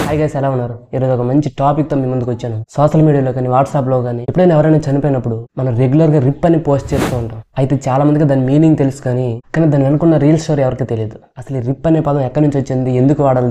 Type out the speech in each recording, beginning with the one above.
Hi guys, ఎలా ఉన్నారు? ఈరోజు ఒక మంచి టాపిక్ తో మీ ముందుకు వచ్చాను. సోషల్ మీడియాలో కానీ వాట్సాప్ లో కానీ ఎప్పుడైనా ఎవరైనా చనిపోయినప్పుడు మనం రెగ్యులర్ గా రిప్ అని పోస్ట్ చేస్తూ ఉంటాం. అయితే చాలా మందికి దాని మీనింగ్ తెలుసు, కానీ దాని వెనుకున్న రియల్ స్టోరీ ఎవరికి తెలియదు. అసలు ఈ రిప్ అనే పదం ఎక్కడి నుంచి వచ్చింది, ఎందుకు వాడాలి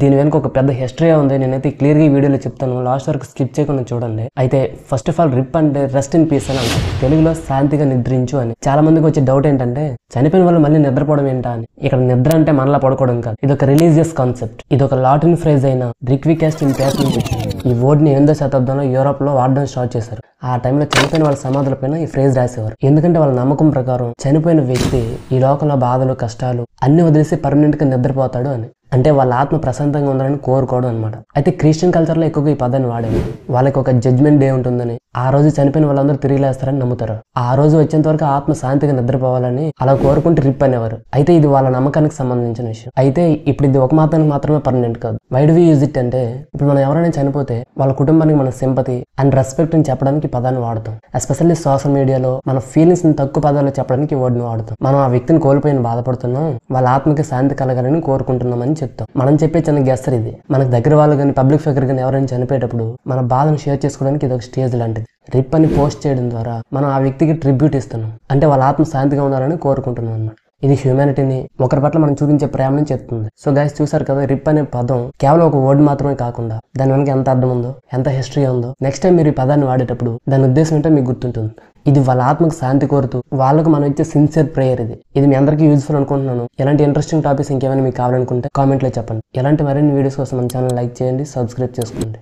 దీని వెనుక ఒక పెద్ద హిస్టరీ ఉంది. నేనైతే క్లియర్ గా ఈ వీడియోలో చెప్తాను, లాస్ట్ వరకు స్కిప్ చేయకుండా చూడండి. అయితే ఫస్ట్ ఆఫ్ ఆల్ రిప్ అంటే రెస్ట్ ఇన్ పీస్ అని అంటారు. తెలుగులో శాంతిగా నిద్రించు అని. చాలా మందికి వచ్చే డౌట్ ఏంటంటే చనిపోయిన వాళ్ళు మళ్ళీ నిద్రపోవడం ఏంటా అని. ఇక్కడ నిద్ర అంటే మనలా పడుకోవడం కాదు, ఇది ఒక రిలీజియస్ కాన్సెప్ట్. ఇది ఒక లాటిన్ ఫ్రేజ్ అయిన రిక్వికాస్ట్ ఇన్ ప్యాస్ నుంచి వచ్చింది. ఈ వర్డ్ ని 8వ శతాబ్దంలో యూరోప్ లో వాడడం స్టార్ట్ చేశారు. ఆ టైంలో చనిపోయిన వాళ్ళ సమాధుల పైన ఈ ఫ్రేజ్ రాసేవారు. ఎందుకంటే వాళ్ళ నమ్మకం ప్రకారం చనిపోయిన వ్యక్తి ఈ లోకంలో బాధలు కష్టాలు అన్ని వదిలేసి పర్మనెంట్ గా నిద్రపోతాడు అని. అంటే వాళ్ళ ఆత్మ ప్రశాంతంగా ఉండాలని కోరుకోవడం అనమాట. అయితే క్రిస్టియన్ కల్చర్ లో ఎక్కువగా ఈ పదాన్ని వాడేది. వాళ్ళకి ఒక జడ్జ్మెంట్ డే ఉంటుందని, ఆ రోజు చనిపోయిన వాళ్ళందరూ తిరిగి లేస్తారని నమ్ముతారు. ఆ రోజు వచ్చేంత వరకు ఆత్మ శాంతిగా నిద్రపోవాలని అలా కోరుకుంటూ రిప్ అనేవారు. అయితే ఇది వాళ్ళ నమ్మకానికి సంబంధించిన విషయం. అయితే ఇప్పుడు ఇది ఒక మాత్రానికి మాత్రమే పర్మనెంట్ కాదు. Why do we use it అంటే, ఇప్పుడు మనం ఎవరైనా చనిపోతే వాళ్ళ కుటుంబానికి మన సింపతి అండ్ రెస్పెక్ట్ అని చెప్పడానికి ఈ పదాన్ని వాడతాం. ఎస్పెషల్లీ సోషల్ మీడియాలో మన ఫీలింగ్స్ ని తక్కువ పదాల్లో చెప్పడానికి ఈ వర్డ్ ని వాడతాం. మనం ఆ వ్యక్తిని కోల్పోయిన బాధపడుతున్నాం, వాళ్ళ ఆత్మకి శాంతి కలగాలని కోరుకుంటున్నామని చెప్తాం. మనం చెప్పే చిన్న గెస్టర్ ఇది. మనకు దగ్గర వాళ్ళు కానీ పబ్లిక్ ఫిగర్ కానీ ఎవరైనా చనిపోయేటప్పుడు మన బాధను షేర్ చేసుకోవడానికి ఇది ఒక స్టేజ్ లాంటిది. రిప్ అని పోస్ట్ చేయడం ద్వారా మనం ఆ వ్యక్తికి ట్రిబ్యూట్ ఇస్తున్నాం, అంటే వాళ్ళ ఆత్మ శాంతిగా ఉండాలని కోరుకుంటున్నాం అన్నమాట. ఇది హ్యూమానిటీని, ఒకరి పట్ల మనం చూపించే ప్రేమని చెప్తుంది. సో గైస్, చూసారు కదా, రిప్ అనే పదం కేవలం ఒక వర్డ్ మాత్రమే కాకుండా దాని వెనక ఎంత అర్థం ఉందో, ఎంత హిస్టరీ ఉందో. నెక్స్ట్ టైం మీరు ఈ పదాన్ని వాడేటప్పుడు దాని ఉద్దేశం ఏంటో మీకు గుర్తుంటుంది. ఇది వాళ్ళ ఆత్మకు శాంతి కోరుతూ వాళ్ళకు మనం ఇచ్చే సిన్సియర్ ప్రేయర్. ఇది మీ అందరికీ యూజ్ఫుల్ అనుకుంటున్నాను. ఇలాంటి ఇంట్రెస్టింగ్ టాపిక్స్ ఇంకేమైనా మీకు కావాలనుకుంటే కామెంట్లో చెప్పండి. ఇలాంటి మరిన్ని వీడియోస్ కోసం మన ఛానల్ లైక్ చేయండి, సబ్స్క్రైబ్ చేసుకోండి.